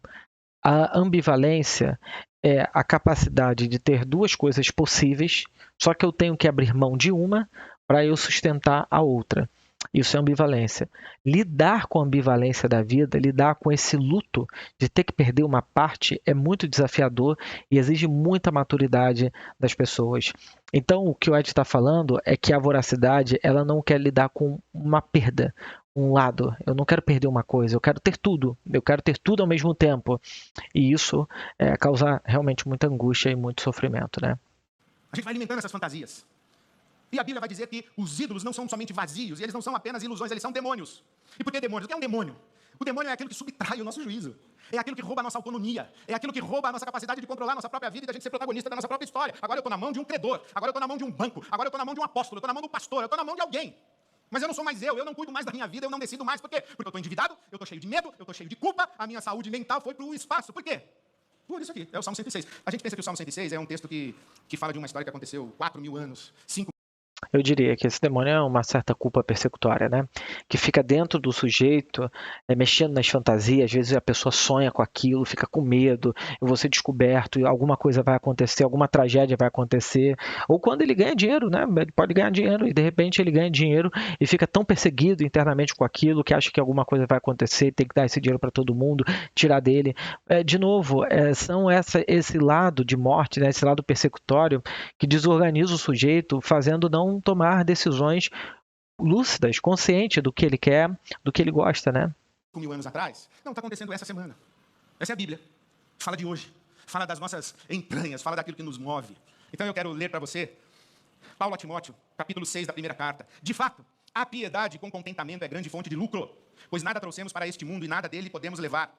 S1: A ambivalência é a capacidade de ter duas coisas possíveis, só que eu tenho que abrir mão de uma para eu sustentar a outra. Isso é ambivalência. Lidar com a ambivalência da vida, lidar com esse luto de ter que perder uma parte é muito desafiador e exige muita maturidade das pessoas. Então, o que o Ed está falando é que a voracidade ela não quer lidar com uma perda, um lado. Eu não quero perder uma coisa, eu quero ter tudo. Eu quero ter tudo ao mesmo tempo. E isso causa realmente muita angústia e muito sofrimento, né?
S2: A gente vai alimentando essas fantasias. E a Bíblia vai dizer que os ídolos não são somente vazios, e eles não são apenas ilusões, eles são demônios. E por que demônios? O que é um demônio? O demônio é aquilo que subtrai o nosso juízo. É aquilo que rouba a nossa autonomia. É aquilo que rouba a nossa capacidade de controlar a nossa própria vida e da gente ser protagonista da nossa própria história. Agora eu estou na mão de um credor. Agora eu estou na mão de um banco. Agora eu estou na mão de um apóstolo. Eu estou na mão do pastor. Eu estou na mão de alguém. Mas eu não sou mais eu não cuido mais da minha vida, eu não decido mais. Por quê? Porque eu estou endividado, eu estou cheio de medo, eu estou cheio de culpa, a minha saúde mental foi para o espaço. Por quê? Por isso aqui, é o Salmo 106. A gente pensa que o Salmo 106 é um texto que fala de uma história que aconteceu 4.000 anos, 5.
S1: Eu diria que esse demônio é uma certa culpa persecutória, né? Que fica dentro do sujeito, mexendo nas fantasias. Às vezes a pessoa sonha com aquilo, fica com medo, eu vou ser descoberto, alguma coisa vai acontecer, alguma tragédia vai acontecer. Ou quando ele ganha dinheiro, né? Ele pode ganhar dinheiro e de repente ele ganha dinheiro e fica tão perseguido internamente com aquilo que acha que alguma coisa vai acontecer, tem que dar esse dinheiro para todo mundo, tirar dele. De novo, são esse lado de morte, né? Esse lado persecutório que desorganiza o sujeito, fazendo não tomar decisões lúcidas, consciente do que ele quer, do que ele gosta, né?
S2: 5.000 anos atrás, não está acontecendo essa semana. Essa é a Bíblia. Fala de hoje. Fala das nossas entranhas, fala daquilo que nos move. Então eu quero ler para você Paulo a Timóteo, capítulo 6 da primeira carta. De fato, a piedade com contentamento é grande fonte de lucro, pois nada trouxemos para este mundo e nada dele podemos levar.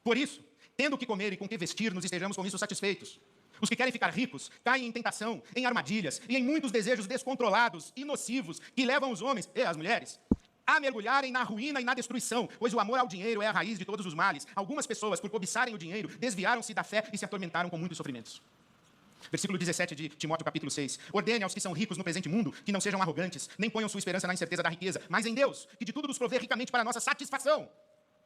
S2: Por isso, tendo o que comer e com que vestir, nos estejamos com isso satisfeitos. Os que querem ficar ricos caem em tentação, em armadilhas e em muitos desejos descontrolados e nocivos que levam os homens e as mulheres a mergulharem na ruína e na destruição, pois o amor ao dinheiro é a raiz de todos os males. Algumas pessoas, por cobiçarem o dinheiro, desviaram-se da fé e se atormentaram com muitos sofrimentos. Versículo 17 de Timóteo, capítulo 6. Ordene aos que são ricos no presente mundo que não sejam arrogantes, nem ponham sua esperança na incerteza da riqueza, mas em Deus, que de tudo nos provê ricamente para a nossa satisfação.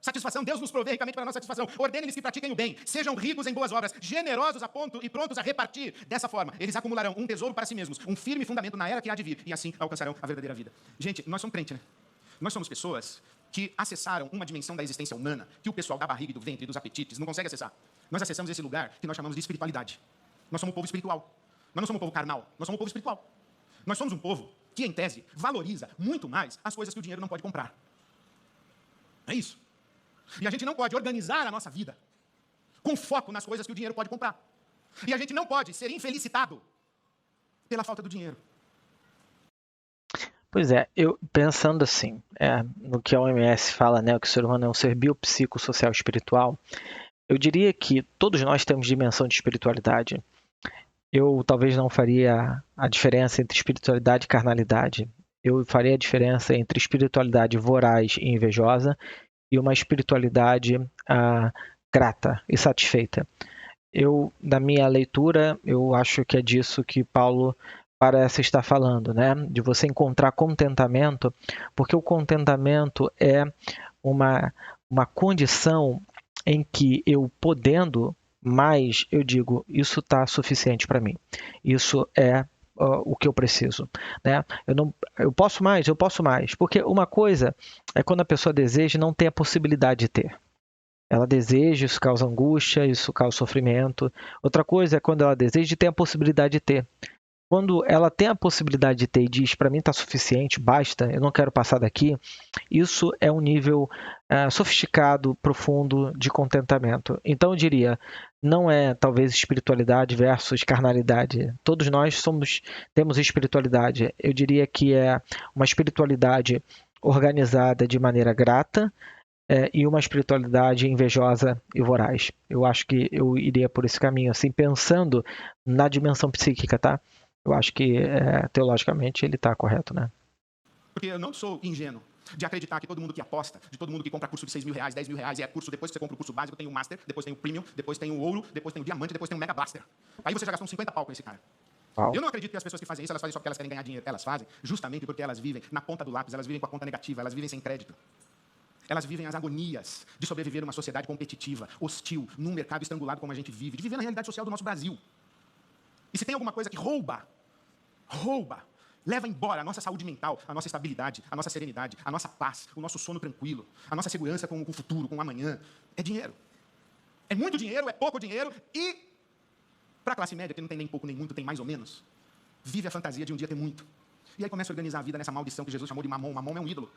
S2: Satisfação, Deus nos provê ricamente para a nossa satisfação. Ordene-lhes que pratiquem o bem, sejam ricos em boas obras, generosos a ponto e prontos a repartir. Dessa forma, eles acumularão um tesouro para si mesmos, um firme fundamento na era que há de vir, e assim alcançarão a verdadeira vida. Gente, nós somos crentes, né? Nós somos pessoas que acessaram uma dimensão da existência humana que o pessoal da barriga e do ventre e dos apetites não consegue acessar. Nós acessamos esse lugar que nós chamamos de espiritualidade. Nós somos um povo espiritual. Nós não somos um povo carnal, nós somos um povo espiritual. Nós somos um povo que, em tese, valoriza muito mais as coisas que o dinheiro não pode comprar. É isso. E a gente não pode organizar a nossa vida com foco nas coisas que o dinheiro pode comprar. E a gente não pode ser infelicitado pela falta do dinheiro.
S1: Pois é, eu pensando assim, no que a OMS fala, né, que o ser humano é um ser biopsicossocial espiritual, eu diria que todos nós temos dimensão de espiritualidade. Eu talvez não faria a diferença entre espiritualidade e carnalidade. Eu faria a diferença entre espiritualidade voraz e invejosa e uma espiritualidade grata e satisfeita. Da minha leitura, eu acho que é disso que Paulo parece estar falando, né? De você encontrar contentamento, porque o contentamento é uma condição em que eu podendo mais, eu digo, isso está suficiente para mim. Isso é o que eu preciso, né? Eu posso mais, porque uma coisa é quando a pessoa deseja e não tem a possibilidade de ter. Ela deseja, isso causa angústia, isso causa sofrimento. Outra coisa é quando ela deseja e tem a possibilidade de ter. Quando ela tem a possibilidade de ter e diz, para mim está suficiente, basta, eu não quero passar daqui, isso é um nível sofisticado, profundo de contentamento. Então eu diria, não é talvez espiritualidade versus carnalidade. Todos nós temos espiritualidade. Eu diria que é uma espiritualidade organizada de maneira grata, e uma espiritualidade invejosa e voraz. Eu acho que eu iria por esse caminho, assim, pensando na dimensão psíquica, tá? Eu acho que, teologicamente, ele está correto, né?
S2: Porque eu não sou ingênuo de acreditar que todo mundo que aposta, de todo mundo que compra curso de 6 mil reais, 10 mil reais, e é curso, depois que você compra o curso básico, tem o Master, depois tem o Premium, depois tem o Ouro, depois tem o Diamante, depois tem o Mega Blaster. Aí você já gastou uns 50 pau com esse cara. Uau. Eu não acredito que as pessoas que fazem isso, elas fazem só porque elas querem ganhar dinheiro. Elas fazem justamente porque elas vivem na ponta do lápis, elas vivem com a conta negativa, elas vivem sem crédito. Elas vivem as agonias de sobreviver numa sociedade competitiva, hostil, num mercado estrangulado como a gente vive, de viver na realidade social do nosso Brasil. E se tem alguma coisa que rouba, leva embora a nossa saúde mental, a nossa estabilidade, a nossa serenidade, a nossa paz, o nosso sono tranquilo, a nossa segurança com o futuro, com o amanhã, é dinheiro. É muito dinheiro, é pouco dinheiro e, para a classe média, que não tem nem pouco nem muito, tem mais ou menos, vive a fantasia de um dia ter muito. E aí começa a organizar a vida nessa maldição que Jesus chamou de mamon. Mamon é um ídolo.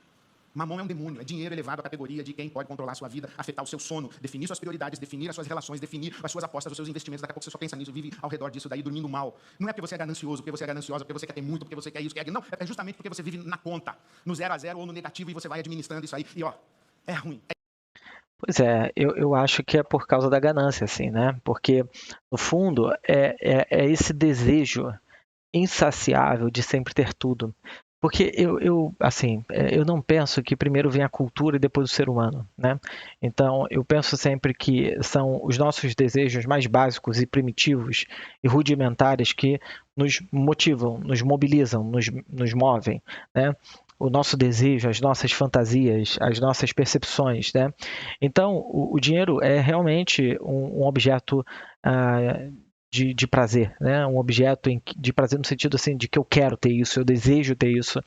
S2: Mamon é um demônio, é dinheiro elevado à categoria de quem pode controlar a sua vida, afetar o seu sono, definir suas prioridades, definir as suas relações, definir as suas apostas, os seus investimentos. Daqui a pouco você só pensa nisso, vive ao redor disso daí, dormindo mal. Não é porque você é ganancioso, porque você é gananciosa, porque você quer ter muito, porque você quer isso, quer aquilo. Não, é justamente porque você vive na conta, no 0 a 0 ou no negativo, e você vai administrando isso aí. E ó, é ruim.
S1: Pois é, eu acho que é por causa da ganância, assim, né? Porque, no fundo, é esse desejo insaciável de sempre ter tudo. Porque eu não penso que primeiro vem a cultura e depois o ser humano, né? Então, eu penso sempre que são os nossos desejos mais básicos e primitivos e rudimentares que nos motivam, nos mobilizam, nos movem, né? O nosso desejo, as nossas fantasias, as nossas percepções, né? Então, o dinheiro é realmente um objeto de prazer, né? Um objeto de prazer no sentido assim de que eu quero ter isso, eu desejo ter isso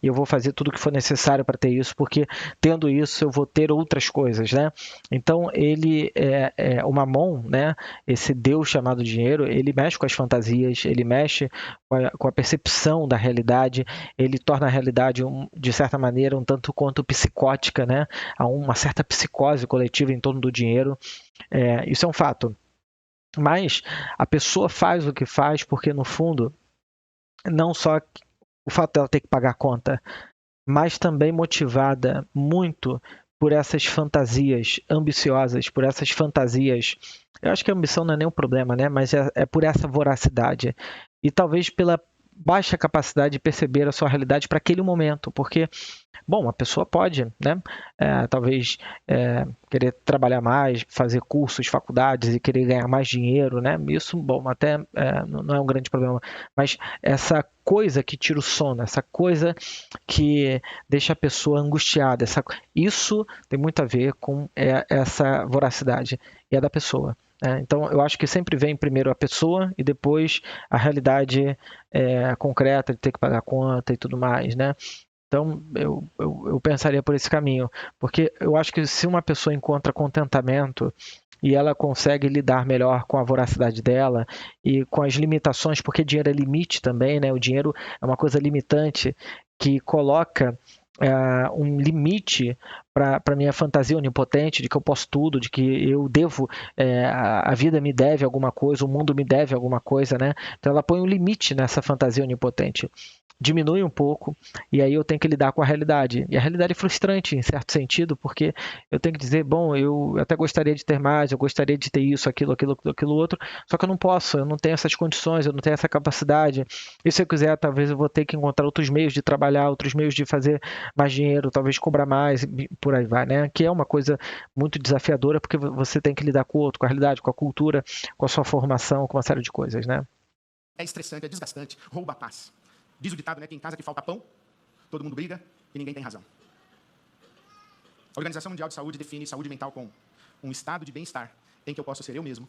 S1: e eu vou fazer tudo o que for necessário para ter isso, porque tendo isso eu vou ter outras coisas, né? Então ele o Mamon, né? Esse Deus chamado dinheiro, ele mexe com as fantasias, ele mexe com a percepção da realidade, ele torna a realidade de certa maneira um tanto quanto psicótica, né? Há uma certa psicose coletiva em torno do dinheiro. Isso é um fato. Mas a pessoa faz o que faz porque, no fundo, não só o fato dela ter que pagar a conta, mas também motivada muito por essas fantasias ambiciosas, por essas fantasias. Eu acho que a ambição não é nem um problema, né? Mas é por essa voracidade. E talvez baixa capacidade de perceber a sua realidade para aquele momento, porque, bom, a pessoa pode, né, talvez querer trabalhar mais, fazer cursos, faculdades e querer ganhar mais dinheiro, né, isso, bom, até não é um grande problema, mas essa coisa que tira o sono, essa coisa que deixa a pessoa angustiada, isso tem muito a ver com essa voracidade, e é da pessoa. Então, eu acho que sempre vem primeiro a pessoa e depois a realidade concreta de ter que pagar a conta e tudo mais, né? Então, eu pensaria por esse caminho, porque eu acho que se uma pessoa encontra contentamento e ela consegue lidar melhor com a voracidade dela e com as limitações, porque dinheiro é limite também, né? O dinheiro é uma coisa limitante que coloca um limite para a minha fantasia onipotente de que eu posso tudo, de que eu devo, a vida me deve alguma coisa, o mundo me deve alguma coisa, né? Então ela põe um limite nessa fantasia onipotente. Diminui um pouco e aí eu tenho que lidar com a realidade. E a realidade é frustrante, em certo sentido, porque eu tenho que dizer, bom, eu até gostaria de ter mais, eu gostaria de ter isso, aquilo outro, só que eu não posso, eu não tenho essas condições, eu não tenho essa capacidade. E se eu quiser, talvez eu vou ter que encontrar outros meios de trabalhar, outros meios de fazer mais dinheiro, talvez cobrar mais, por aí vai, né? Que é uma coisa muito desafiadora, porque você tem que lidar com o outro, com a realidade, com a cultura, com a sua formação, com uma série de coisas, né?
S2: É estressante, é desgastante, rouba a paz. Diz o ditado, né, que em casa que falta pão, todo mundo briga e ninguém tem razão. A Organização Mundial de Saúde define saúde mental como um estado de bem-estar em que eu posso ser eu mesmo,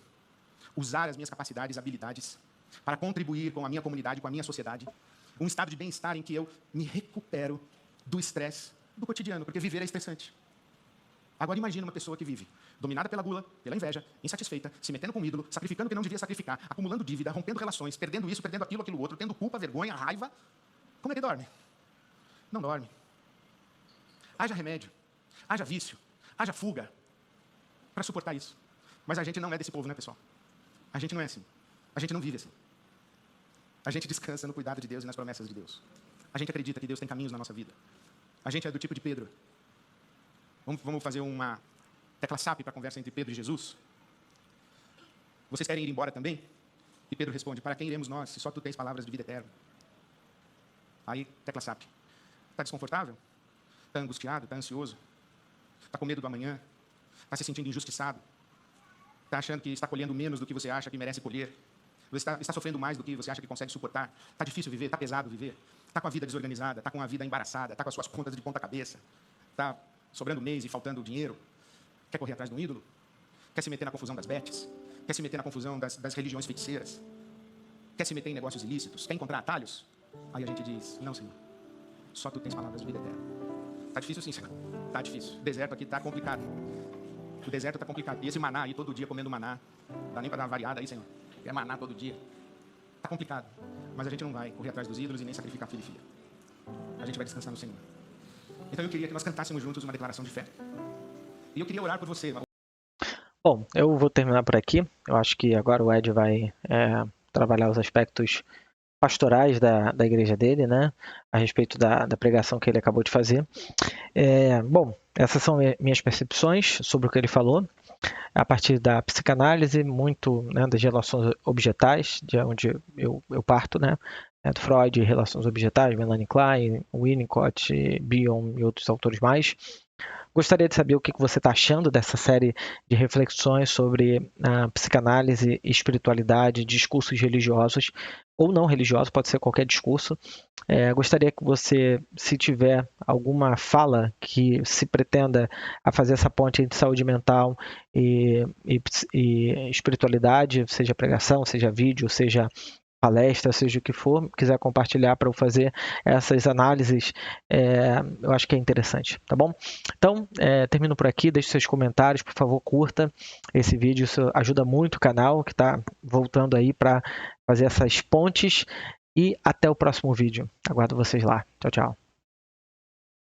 S2: usar as minhas capacidades e habilidades para contribuir com a minha comunidade, com a minha sociedade. Um estado de bem-estar em que eu me recupero do estresse do cotidiano, porque viver é estressante. Agora imagina uma pessoa que vive dominada pela gula, pela inveja, insatisfeita, se metendo com um ídolo, sacrificando o que não devia sacrificar, acumulando dívida, rompendo relações, perdendo isso, perdendo aquilo outro, tendo culpa, vergonha, raiva. Como é que dorme? Não dorme. Haja remédio, haja vício, haja fuga para suportar isso. Mas a gente não é desse povo, né, pessoal? A gente não é assim. A gente não vive assim. A gente descansa no cuidado de Deus e nas promessas de Deus. A gente acredita que Deus tem caminhos na nossa vida. A gente é do tipo de Pedro. Vamos fazer uma tecla SAP para a conversa entre Pedro e Jesus? Vocês querem ir embora também? E Pedro responde, para quem iremos nós, se só tu tens palavras de vida eterna? Aí, tecla SAP. Está desconfortável? Está angustiado? Está ansioso? Está com medo do amanhã? Está se sentindo injustiçado? Está achando que está colhendo menos do que você acha que merece colher? Você está sofrendo mais do que você acha que consegue suportar? Está difícil viver? Está pesado viver? Está com a vida desorganizada? Está com a vida embaraçada? Está com as suas contas de ponta cabeça? Está sobrando mês e faltando dinheiro? Quer correr atrás de um ídolo? Quer se meter na confusão das betes? Quer se meter na confusão das religiões feiticeiras? Quer se meter em negócios ilícitos? Quer encontrar atalhos? Aí a gente diz, não, Senhor, só tu tens palavras de vida eterna. Está difícil sim, Senhor. Está difícil. O deserto aqui está complicado. O deserto está complicado. E esse maná aí, todo dia comendo maná, não dá nem para dar uma variada aí, Senhor. Quer maná todo dia. Está complicado. Mas a gente não vai correr atrás dos ídolos e nem sacrificar filho e filha. A gente vai descansar no Senhor. Então eu queria que nós cantássemos juntos uma declaração de fé. E eu queria orar por você.
S1: Bom, eu vou terminar por aqui. Eu acho que agora o Ed vai trabalhar os aspectos pastorais da igreja dele, né? A respeito da pregação que ele acabou de fazer. Bom, essas são minhas percepções sobre o que ele falou. A partir da psicanálise, muito, né, das relações objetais, de onde eu parto, né? Do Freud, relações objetais, Melanie Klein, Winnicott, Bion e outros autores mais. Gostaria de saber o que você está achando dessa série de reflexões sobre a psicanálise, espiritualidade, discursos religiosos ou não religiosos, pode ser qualquer discurso. Gostaria que você, se tiver alguma fala que se pretenda a fazer essa ponte entre saúde mental e espiritualidade, seja pregação, seja vídeo, seja palestra, seja o que for, quiser compartilhar para eu fazer essas análises, eu acho que é interessante, tá bom? Então, termino por aqui, deixe seus comentários, por favor, curta esse vídeo, isso ajuda muito o canal, que está voltando aí para fazer essas pontes, e até o próximo vídeo. Aguardo vocês lá. Tchau, tchau.